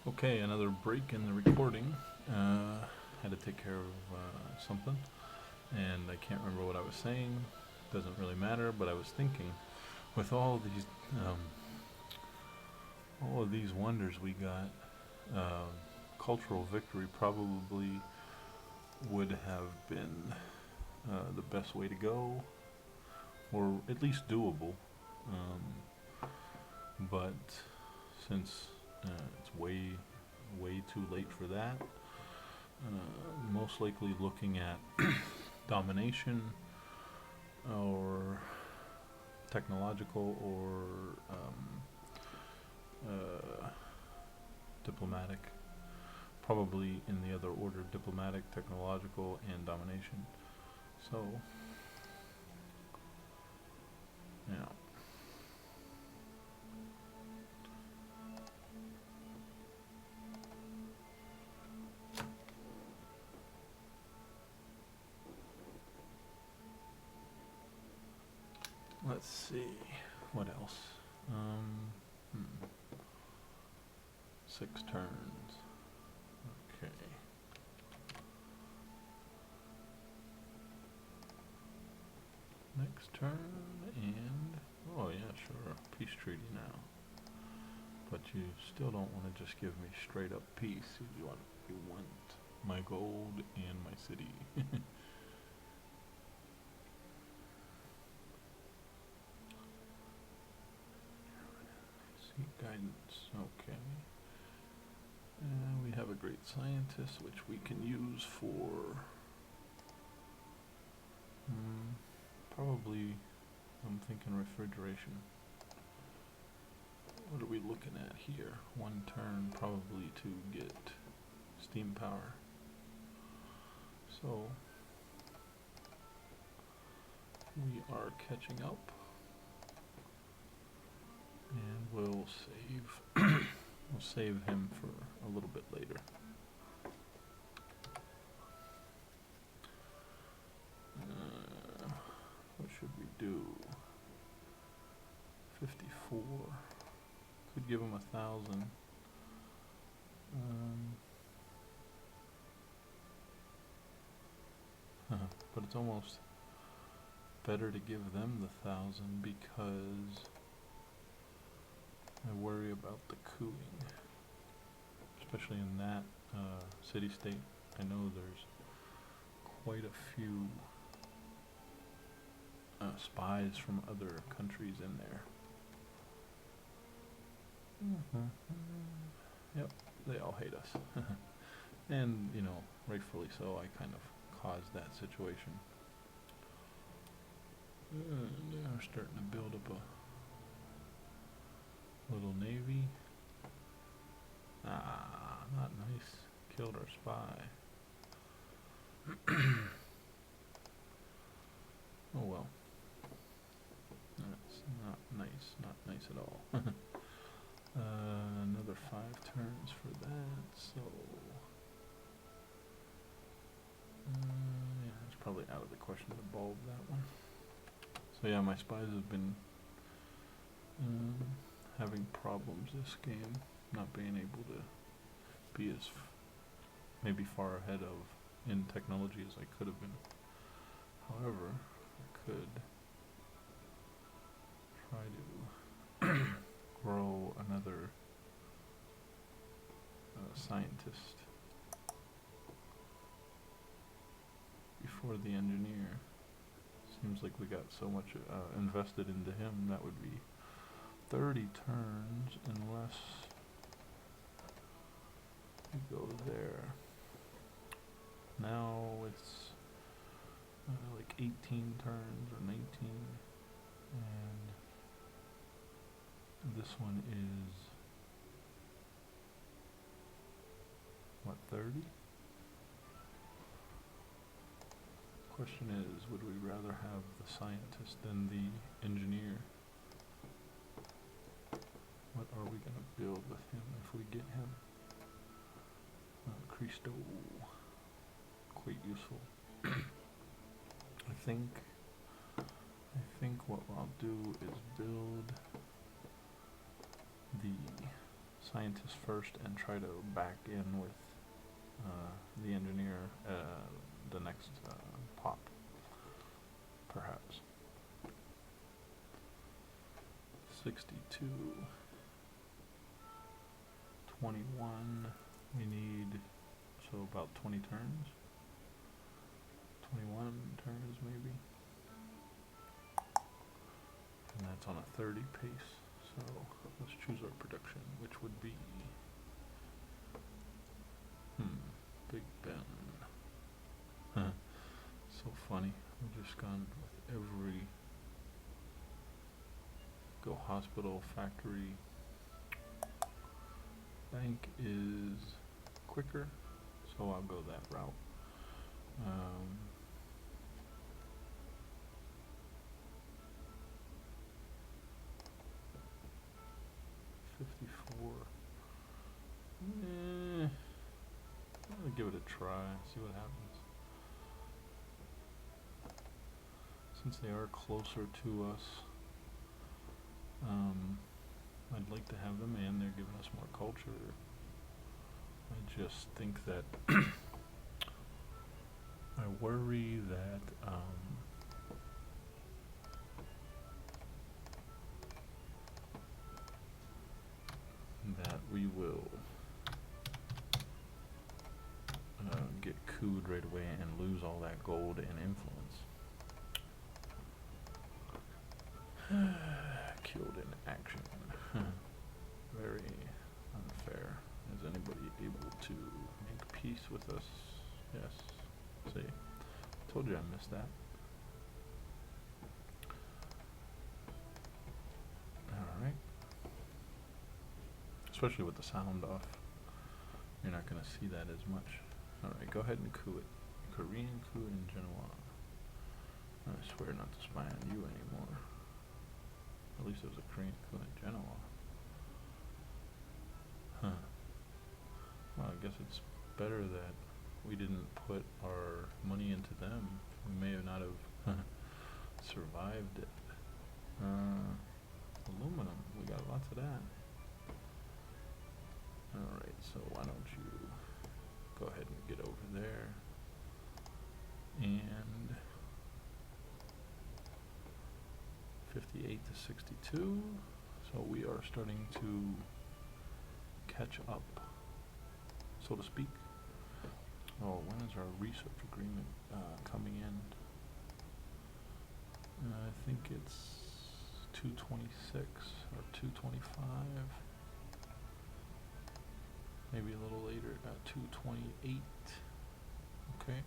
Okay, another break in the recording. Had to take care of something, and I can't remember what I was saying. Doesn't really matter, but I was thinking, with um, all of these wonders we got, cultural victory probably would have been the best way to go, or at least doable. But since it's way too late for that, most likely looking at domination or technological or diplomatic. Probably in the other order: diplomatic, technological, and domination. So, yeah. Let's see. What else? Hmm. 6 turns. Okay. Next turn, and oh yeah, sure, peace treaty now. But you still don't want to just give me straight up peace. You want my gold and my city. Seek guidance. Okay. And we have a great scientist, which we can use for probably, I'm thinking refrigeration. What are we looking at here? 1 turn probably to get steam power. So we are catching up, and we'll save him for a little bit later. What should we do? 54. Could give him 1,000. But it's almost better to give them the 1,000 because I worry about the cooing, especially in that city-state. I know there's quite a few spies from other countries in there. Yep, they all hate us. And, rightfully so. I kind of caused that situation. And we're starting to build up a little navy. Ah, not nice. Killed our spy. Oh well. That's not nice at all. Another 5 turns for that, so yeah, it's probably out of the question to bulb that one. So yeah, my spies have been having problems this game, not being able to be as maybe far ahead of in technology as I could have been. However, I could try to grow another scientist before the engineer. Seems like we got so much invested into him. That would be 30 turns unless we go there. Now it's like 18 turns or 19, and this one is what, 30? Question is, would we rather have the scientist than the engineer? What are we going to build with him if we get him? Cristo, quite useful. I think what I'll do is build the scientist first and try to back in with the engineer the next pop, perhaps. 62, 21, we need, so about 20 turns, 21 turns maybe, and that's on a 30 pace, so let's choose our production, which would be, Big Ben. Huh. So funny, we've just gone with every, go hospital, factory, bank is quicker, so I'll go that route. 54. I'll give it a try, see what happens. Since they are closer to us, I'd like to have them, and they're giving us more culture. I just think that I worry that that we will get cooed right away and lose all that gold and influence. Killed in action. Very unfair. Is anybody able to make peace with us? Yes. See? Told you I missed that. Alright. Especially with the sound off. You're not going to see that as much. Alright, go ahead and coup it. Korean coup in Genoa. I swear not to spy on you anymore. At least it was a Korean coup in Genoa. Huh. Well, I guess it's better that we didn't put our money into them. We may have not have survived it. Aluminum, we got lots of that. Alright, so why don't you go ahead and get over there. And 58 to 62. So we are starting to catch up, so to speak. Oh, when is our research agreement coming in? I think it's 226 or 225. Maybe a little later, 228. Okay.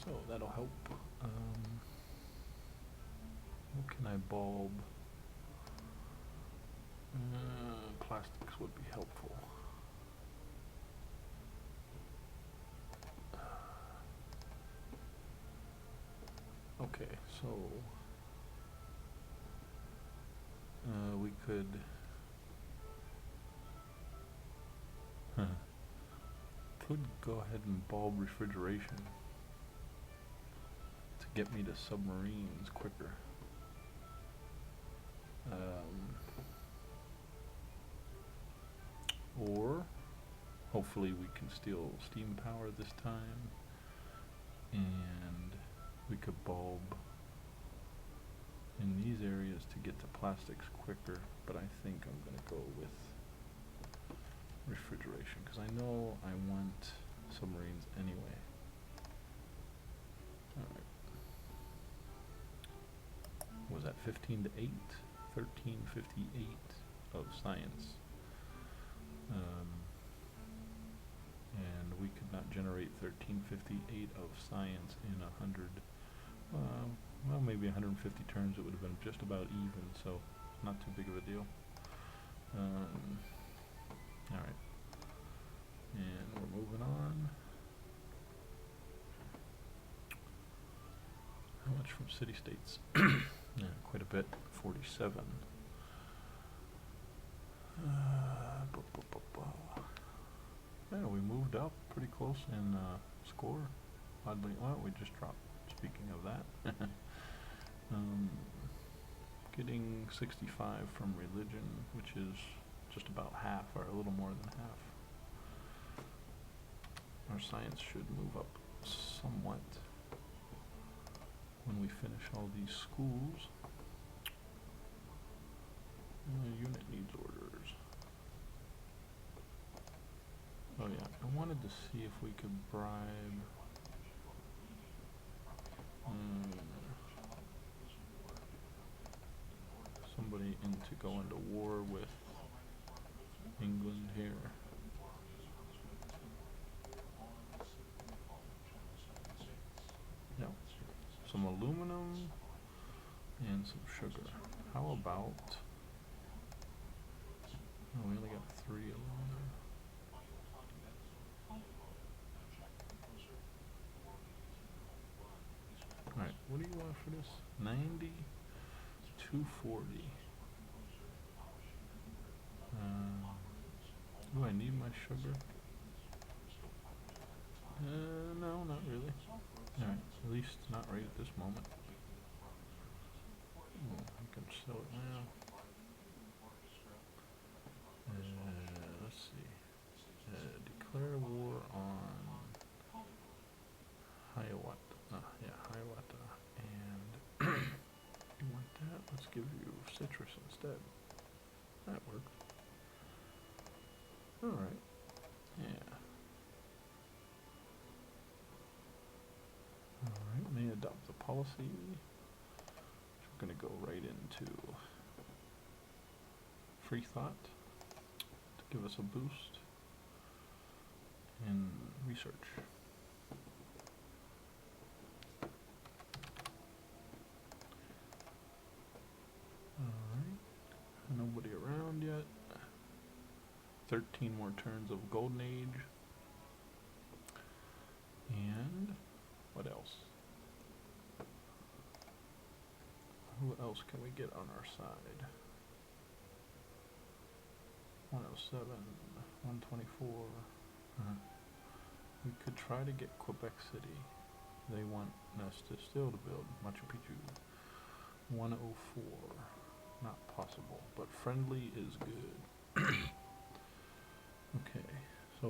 So that'll help. What can I bulb? Plastics would be helpful. Okay, so we could go ahead and bulb refrigeration to get me to submarines quicker. Or hopefully we can steal steam power this time, and we could bulb in these areas to get to plastics quicker, but I think I'm going to go with refrigeration because I know I want submarines anyway. Alright. Was that 15 to 8? 1358 of science. And we could not generate 1358 of science in 100, well, maybe 150 turns. It would have been just about even, so not too big of a deal. Alright, and we're moving on. How much from city-states? Yeah, quite a bit, 47. Yeah, we moved up pretty close in score. Oddly, well, we just dropped. Speaking of that, getting 65 from religion, which is just about half, or a little more than half. Our science should move up somewhat when we finish all these schools. Unit needs orders. Oh yeah, I wanted to see if we could bribe somebody into go into war with England here. Yeah, some aluminum and some sugar. How about? Oh, we only got 3 aluminum. Alright, what do you want for this? 90, 240. Do I need my sugar? No, not really. Alright, at least not right at this moment. I can sell it now. Let's see. Declare war on Hiawatha. Hiawatha. And you want that? Let's give you citrus instead. That worked. Alright. Yeah. Alright, may adopt the policy. We're going to go right into free thought to give us a boost in research. Alright, nobody around yet. 13 more turns of Golden Age. And what else? Who else can we get on our side? 107, 124. We could try to get Quebec City. They want us to still to build Machu Picchu. 104. Not possible, but friendly is good. Okay, so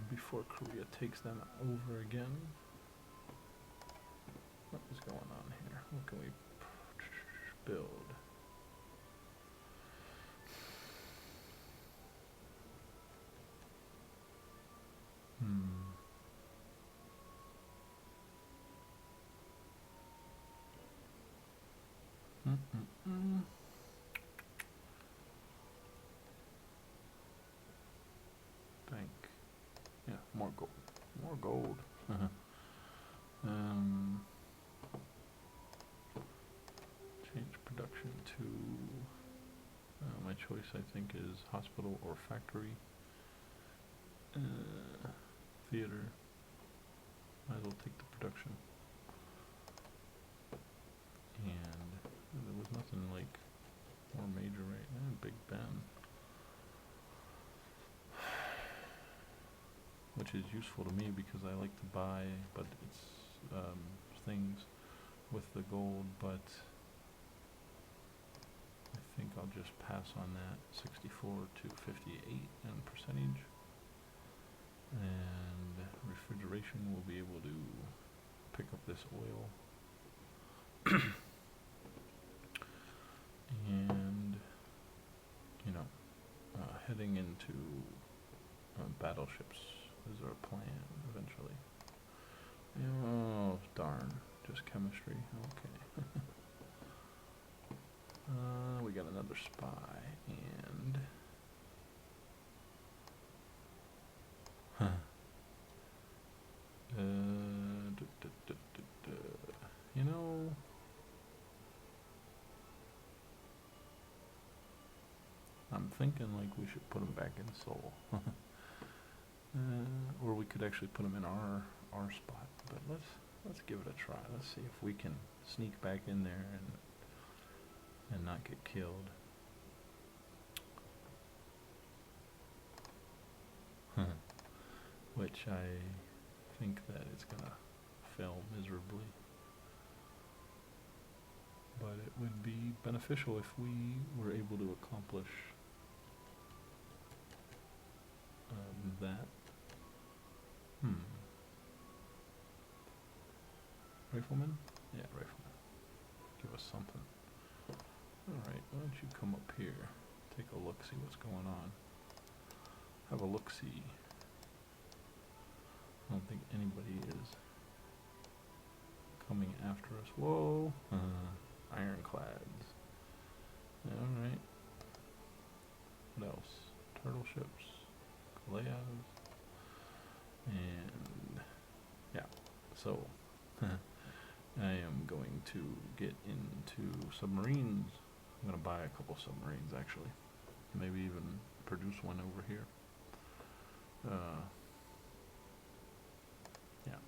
before Korea takes them over again, what is going on here? What can we build? Bank. Yeah, more gold. More gold. Change production to my choice I think is hospital or factory. Theater. Might as well take the production. And there was nothing like more major right now. Big Ben. Which is useful to me because I like to buy, but it's things with the gold, but I think I'll just pass on that. 64 to 58 in percentage. And refrigeration will be able to pick up this oil. And, you know, heading into battleships is our plan eventually. Oh, darn. Just chemistry. Okay. We got another spy, and you know, I'm thinking like we should put him back in Seoul. Or we could actually put him in our spot. But let's give it a try. Let's see if we can sneak back in there and not get killed. Which I think that it's gonna fail miserably. but it would be beneficial if we were able to accomplish that. Rifleman? Yeah, rifleman. Give us something. Alright, why don't you come up here? Take a look, see what's going on. Have a look-see. I don't think anybody is coming after us. Whoa! Ironclads. Alright. What else? Turtle ships. Kaleas. And yeah, so I am going to get into submarines. I'm going to buy a couple submarines actually. Maybe even produce one over here. Yeah,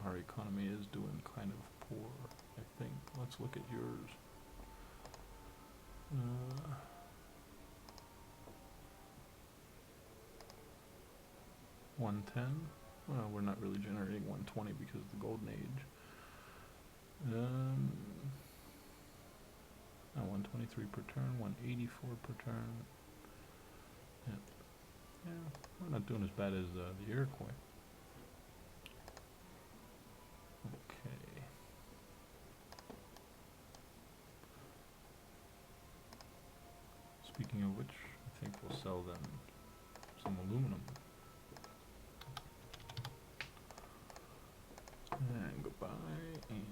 our economy is doing kind of poor, I think. Let's look at yours. 110. Well, we're not really generating 120 because of the golden age. 123 per turn, 184 per turn. Yeah, we're not doing as bad as the Iroquois. Okay. Speaking of which, I think we'll sell them some aluminum. And goodbye, and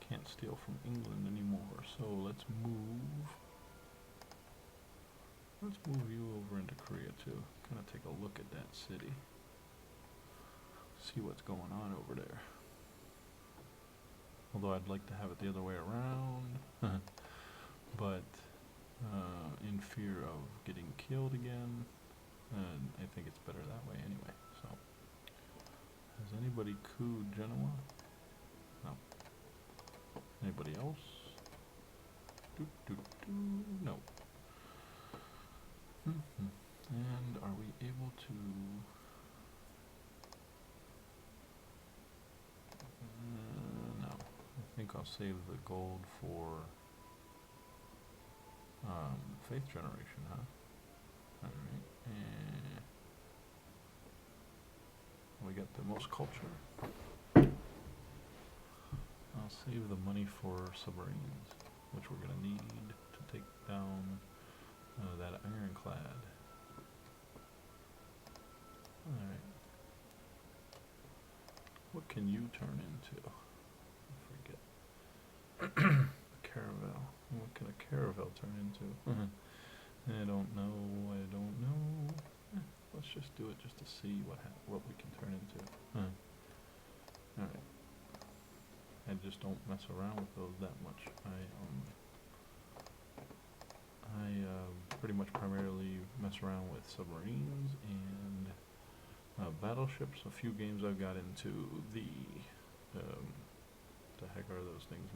can't steal from England anymore, so let's move you over into Korea too. Kind of take a look at that city, see what's going on over there. Although I'd like to have it the other way around, but in fear of getting killed again, I think it's better that way anyway. So, has anybody cooed Genoa? No. Anybody else? No. And are we able to... no. I think I'll save the gold for faith generation, huh? Alright. And we got the most culture. I'll save the money for submarines, which we're going to need to take down that ironclad. Alright. What can you turn into? I forget. Caravel. What can a caravel turn into? I don't know. Let's just do it just to see what we can turn into. Alright. I just don't mess around with those that much. I pretty much primarily mess around with submarines and battleships. A few games I've got into the heck are those things?